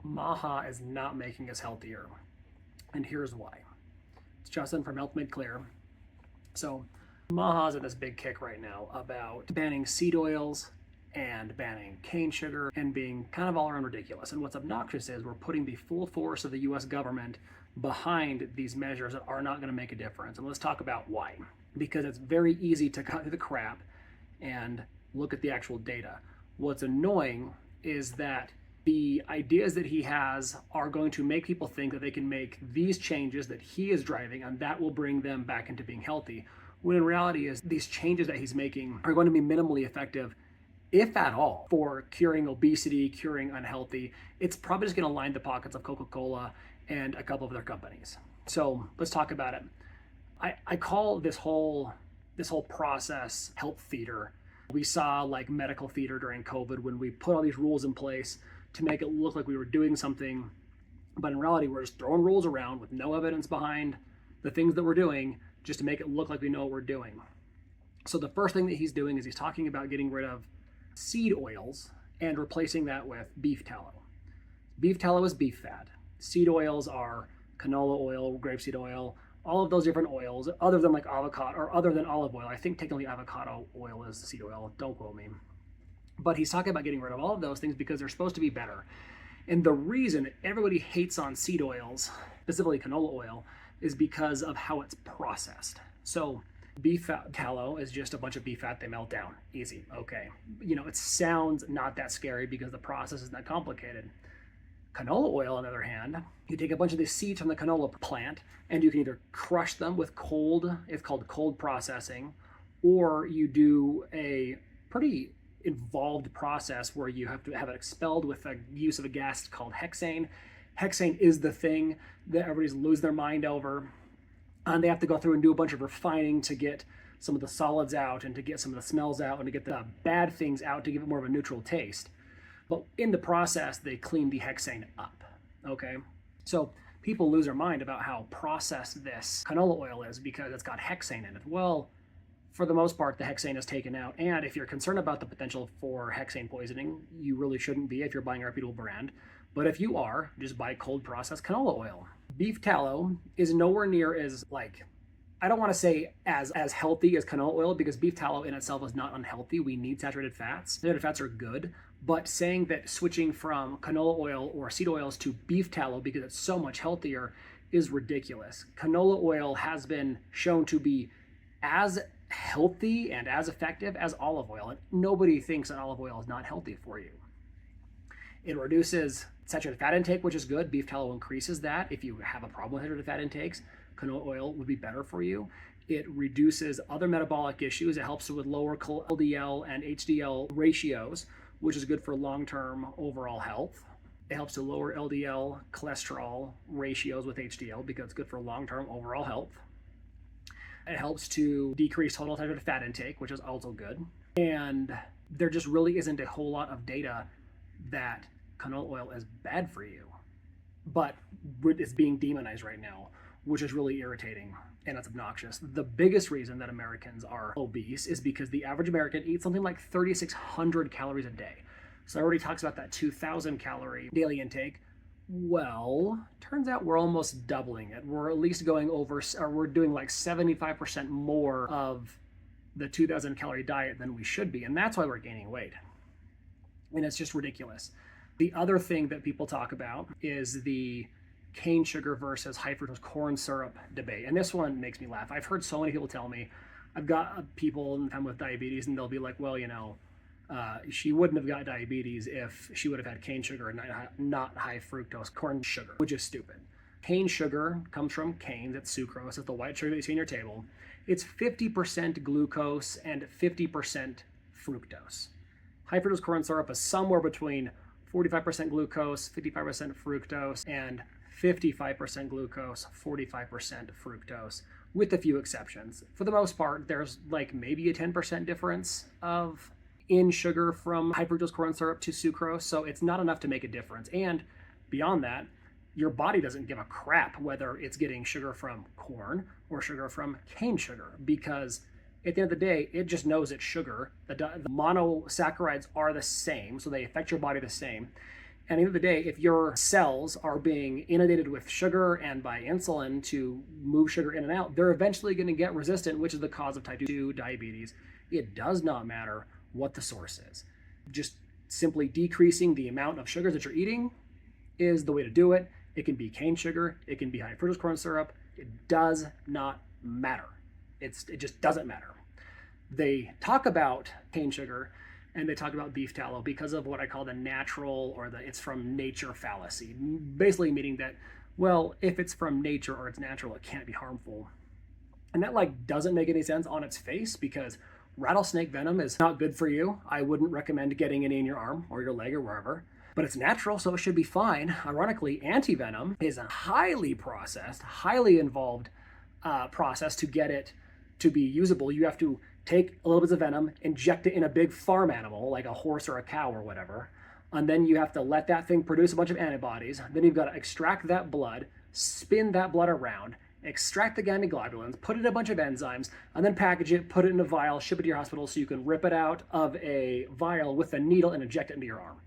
Maha is not making us healthier. And here's why. It's Justin from Health Made Clear. So Maha's in this big kick right now about banning seed oils and banning cane sugar and being kind of all around ridiculous. And what's obnoxious is we're putting the full force of the US government behind these measures that are not going to make a difference. And let's talk about why. Because it's very easy to cut through the crap and look at the actual data. What's annoying is that the ideas that he has are going to make people think that they can make these changes that he is driving and that will bring them back into being healthy, when in reality is these changes that he's making are going to be minimally effective, if at all, for curing obesity, curing unhealthy. It's probably just going to line the pockets of Coca-Cola and a couple of other companies. So let's talk about it. I call this whole process health theater. We saw like medical theater during COVID when we put all these rules in place to make it look like we were doing something, but in reality we're just throwing rules around with no evidence behind the things that we're doing just to make it look like we know what we're doing. So the first thing that he's doing is he's talking about getting rid of seed oils and replacing that with beef tallow. Beef tallow is beef fat. Seed oils are canola oil, grapeseed oil, all of those different oils, other than like avocado or other than olive oil. I think technically avocado oil is seed oil, don't quote me. But he's talking about getting rid of all of those things because they're supposed to be better. And the reason everybody hates on seed oils, specifically canola oil, is because of how it's processed. So beef fat tallow is just a bunch of beef fat they melt down. Easy, okay. You know, it sounds not that scary because the process is not complicated. Canola oil, on the other hand, you take a bunch of the seeds from the canola plant and you can either crush them with cold, it's called cold processing, or you do a pretty involved process where you have to have it expelled with the use of a gas called hexane. Hexane is the thing that everybody's losing their mind over. And they have to go through and do a bunch of refining to get some of the solids out and to get some of the smells out and to get the bad things out to give it more of a neutral taste. But in the process, they clean the hexane up, okay? So people lose their mind about how processed this canola oil is because it's got hexane in it. Well, for the most part, the hexane is taken out. And if you're concerned about the potential for hexane poisoning, you really shouldn't be if you're buying a reputable brand. But if you are, just buy cold processed canola oil. Beef tallow is nowhere near as I don't want to say as healthy as canola oil because beef tallow in itself is not unhealthy. We need saturated fats. Saturated fats are good. But saying that switching from canola oil or seed oils to beef tallow because it's so much healthier is ridiculous. Canola oil has been shown to be as healthy and as effective as olive oil. And nobody thinks that olive oil is not healthy for you. It reduces saturated fat intake, which is good. Beef tallow increases that. If you have a problem with saturated fat intakes, canola oil would be better for you. It reduces other metabolic issues. It helps with lower LDL and HDL ratios, which is good for long-term overall health. It helps to lower LDL cholesterol ratios with HDL because it's good for long-term overall health. It helps to decrease total saturated fat intake, which is also good. And there just really isn't a whole lot of data that canola oil is bad for you. But it's being demonized right now, which is really irritating and it's obnoxious. The biggest reason that Americans are obese is because the average American eats something like 3,600 calories a day. So I already talks about that 2,000 calorie daily intake. Well, turns out we're almost doubling it. We're at least going over, or we're doing like 75% more of the 2,000 calorie diet than we should be. And that's why we're gaining weight. And it's just ridiculous. The other thing that people talk about is the cane sugar versus high fructose corn syrup debate. And this one makes me laugh. I've heard so many people tell me, I've got people with diabetes and they'll be like, well, she wouldn't have got diabetes if she would have had cane sugar and not high fructose corn sugar, which is stupid. Cane sugar comes from cane, that's sucrose, it's the white sugar that you see on your table. It's 50% glucose and 50% fructose. High fructose corn syrup is somewhere between 45% glucose, 55% fructose, and 55% glucose, 45% fructose, with a few exceptions. For the most part, there's like maybe a 10% difference in sugar from high fructose corn syrup to sucrose, so it's not enough to make a difference. And beyond that, your body doesn't give a crap whether it's getting sugar from corn or sugar from cane sugar, because at the end of the day, it just knows it's sugar. The monosaccharides are the same, so they affect your body the same. And at the end of the day, if your cells are being inundated with sugar and by insulin to move sugar in and out, they're eventually going to get resistant, which is the cause of type 2 diabetes. It does not matter what the source is. Just simply decreasing the amount of sugars that you're eating is the way to do it. It can be cane sugar, it can be high fructose corn syrup. It does not matter. It just doesn't matter. They talk about cane sugar and they talk about beef tallow because of what I call the natural or the it's from nature fallacy. Basically meaning that, well, if it's from nature or it's natural, it can't be harmful. And that doesn't make any sense on its face because rattlesnake venom is not good for you. I wouldn't recommend getting any in your arm or your leg or wherever. But it's natural, so it should be fine. Ironically, antivenom is a highly processed, highly involved process to get it to be usable. You have to take a little bit of venom, inject it in a big farm animal, like a horse or a cow or whatever, and then you have to let that thing produce a bunch of antibodies. Then you've got to extract that blood, spin that blood around, extract the gamma globulins, put it in a bunch of enzymes, and then package it, put it in a vial, ship it to your hospital so you can rip it out of a vial with a needle and inject it into your arm.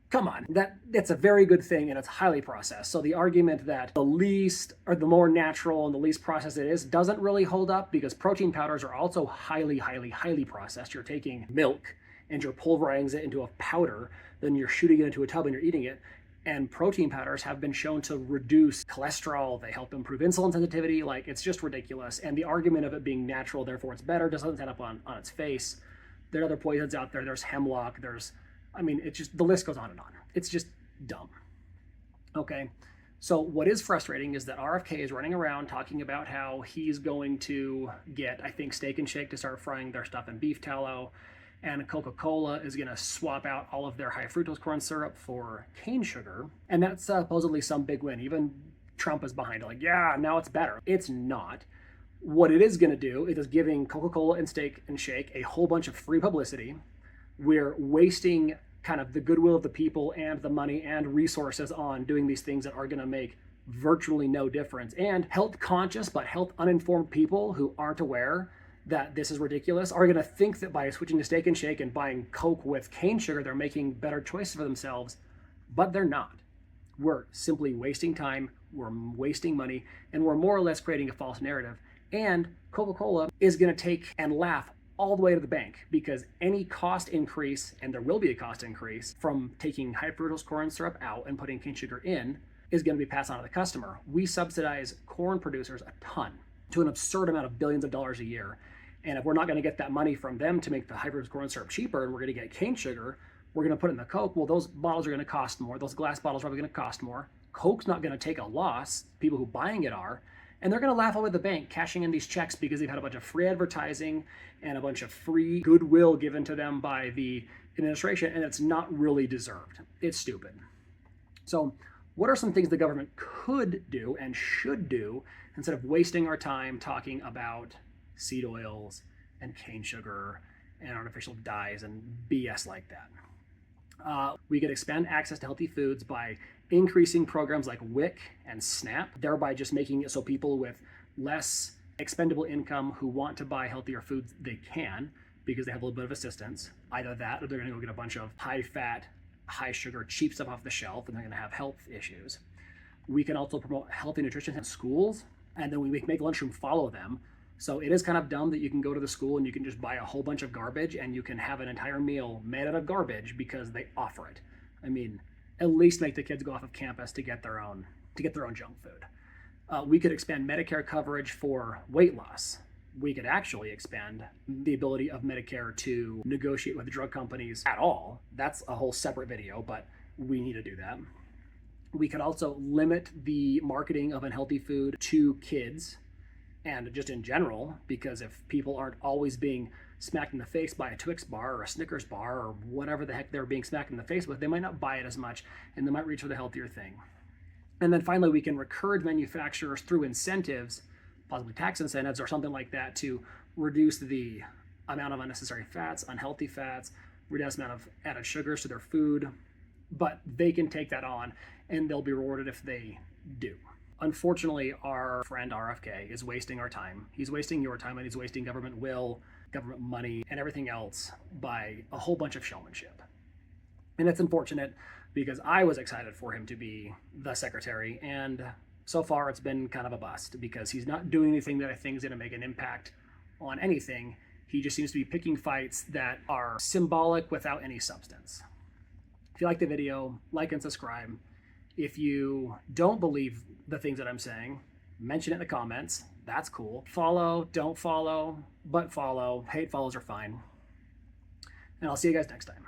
Come on, that's a very good thing and it's highly processed. So the argument that the least or the more natural and the least processed it is doesn't really hold up because protein powders are also highly, highly, highly processed. You're taking milk and you're pulverizing it into a powder, then you're shooting it into a tub and you're eating it. And protein powders have been shown to reduce cholesterol. They help improve insulin sensitivity. It's just ridiculous. And the argument of it being natural, therefore it's better, doesn't stand up on its face. There are other poisons out there. There's hemlock. It's just, the list goes on and on. It's just dumb. Okay. So what is frustrating is that RFK is running around talking about how he's going to get, I think, Steak and Shake to start frying their stuff in beef tallow. And Coca-Cola is going to swap out all of their high fructose corn syrup for cane sugar. And that's supposedly some big win. Even Trump is behind it. Yeah, now it's better. It's not. What it is going to do is giving Coca-Cola and Steak and Shake a whole bunch of free publicity. We're wasting kind of the goodwill of the people and the money and resources on doing these things that are going to make virtually no difference. And health conscious but health uninformed people who aren't aware that this is ridiculous are going to think that by switching to Steak and Shake and buying Coke with cane sugar, they're making better choices for themselves, but they're not. We're simply wasting time, we're wasting money, and we're more or less creating a false narrative. And Coca-Cola is going to take and laugh all the way to the bank because any cost increase, and there will be a cost increase from taking high fructose corn syrup out and putting cane sugar in, is going to be passed on to the customer. We subsidize corn producers a ton to an absurd amount of billions of dollars a year. And if we're not going to get that money from them to make the high fructose corn syrup cheaper and we're going to get cane sugar, we're going to put it in the Coke. Well, those bottles are going to cost more. Those glass bottles are probably going to cost more. Coke's not going to take a loss. People who are buying it are. And they're going to laugh over the bank cashing in these checks because they've had a bunch of free advertising and a bunch of free goodwill given to them by the administration, and it's not really deserved. It's stupid. So what are some things the government could do and should do instead of wasting our time talking about seed oils and cane sugar and artificial dyes and BS like that? We could expand access to healthy foods by increasing programs like WIC and SNAP, thereby just making it so people with less expendable income who want to buy healthier foods, they can, because they have a little bit of assistance. Either that or they're going to go get a bunch of high-fat, high-sugar, cheap stuff off the shelf, and they're going to have health issues. We can also promote healthy nutrition in schools, and then we make lunchroom follow them. So it is kind of dumb that you can go to the school and you can just buy a whole bunch of garbage and you can have an entire meal made out of garbage because they offer it. At least make the kids go off of campus to get their own junk food. We could expand Medicare coverage for weight loss. We could actually expand the ability of Medicare to negotiate with drug companies at all. That's a whole separate video, but we need to do that. We could also limit the marketing of unhealthy food to kids and just in general, because if people aren't always being smacked in the face by a Twix bar or a Snickers bar or whatever the heck they're being smacked in the face with, they might not buy it as much and they might reach for the healthier thing. And then finally, we can encourage manufacturers through incentives, possibly tax incentives or something like that, to reduce the amount of unnecessary fats, unhealthy fats, reduce the amount of added sugars to their food. But they can take that on and they'll be rewarded if they do. Unfortunately, our friend RFK is wasting our time. He's wasting your time and he's wasting government will, government money, and everything else by a whole bunch of showmanship. And it's unfortunate because I was excited for him to be the secretary. And so far it's been kind of a bust because he's not doing anything that I think is going to make an impact on anything. He just seems to be picking fights that are symbolic without any substance. If you like the video, like and subscribe. If you don't believe the things that I'm saying, mention it in the comments. That's cool. Follow, don't follow, but follow. Hate follows are fine. And I'll see you guys next time.